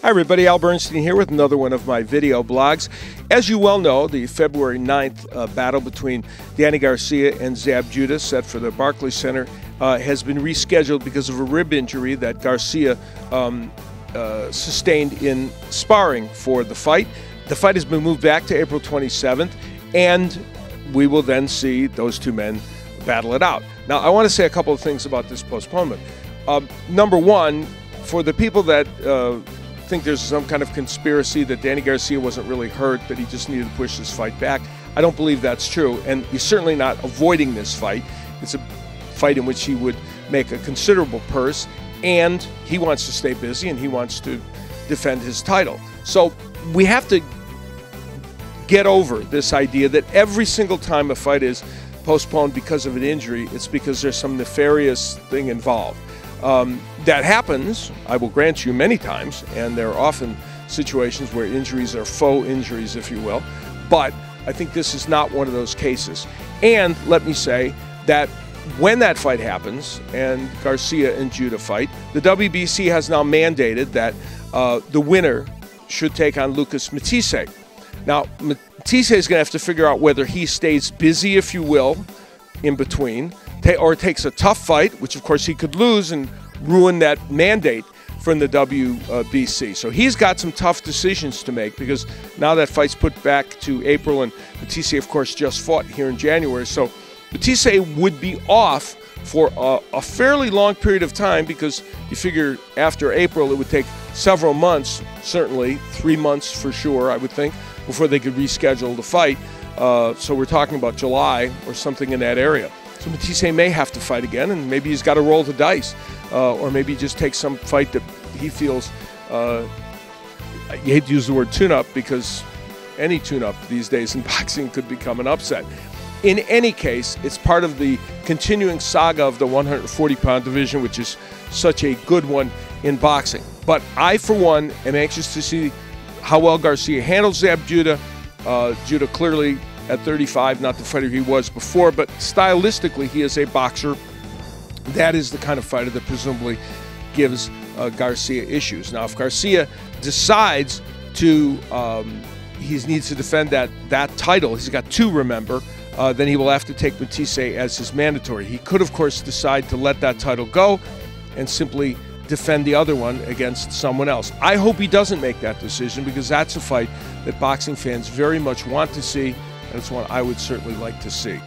Hi everybody, Al Bernstein here with another one of my video blogs. As you well know, the February 9th battle between Danny Garcia and Zab Judah, set for the Barclays Center, has been rescheduled because of a rib injury that Garcia sustained in sparring for the fight. The fight has been moved back to April 27th, and we will then see those two men battle it out. Now, I want to say a couple of things about this postponement. Number one, for the people that think there's some kind of conspiracy that Danny Garcia wasn't really hurt, that he just needed to push this fight back, I don't believe that's true, and he's certainly not avoiding this fight. It's a fight in which he would make a considerable purse, and he wants to stay busy and he wants to defend his title. So we have to get over this idea that every single time a fight is postponed because of an injury, it's because there's some nefarious thing involved. That happens, I will grant you, many times, and there are often situations where injuries are faux injuries, if you will, but I think this is not one of those cases. And let me say that when that fight happens and Garcia and Judah fight, the WBC has now mandated that the winner should take on Lucas Matthysse. Now, Matthysse is going to have to figure out whether he stays busy, if you will, in between, or takes a tough fight, which of course he could lose and ruin that mandate from the WBC. So he's got some tough decisions to make, because now that fight's put back to April, and Matthysse, of course, just fought here in January. So Matthysse would be off for a fairly long period of time, because you figure after April it would take several months, certainly 3 months for sure, I would think, before they could reschedule the fight. So we're talking about July or something in that area. So Matthysse may have to fight again, and maybe he's got to roll the dice, or maybe he just takes some fight that he feels, you hate to use the word tune-up, because any tune-up these days in boxing could become an upset. In any case, it's part of the continuing saga of the 140-pound division, which is such a good one in boxing. But I, for one, am anxious to see how well Garcia handles Zab Judah. Judah clearly at 35, not the fighter he was before, but stylistically he is a boxer. That is the kind of fighter that presumably gives Garcia issues. Now, if Garcia decides to, he needs to defend that title, he's got two, remember, then he will have to take Matthysse as his mandatory. He could, of course, decide to let that title go and simply defend the other one against someone else. I hope he doesn't make that decision, because that's a fight that boxing fans very much want to see, and it's one I would certainly like to see.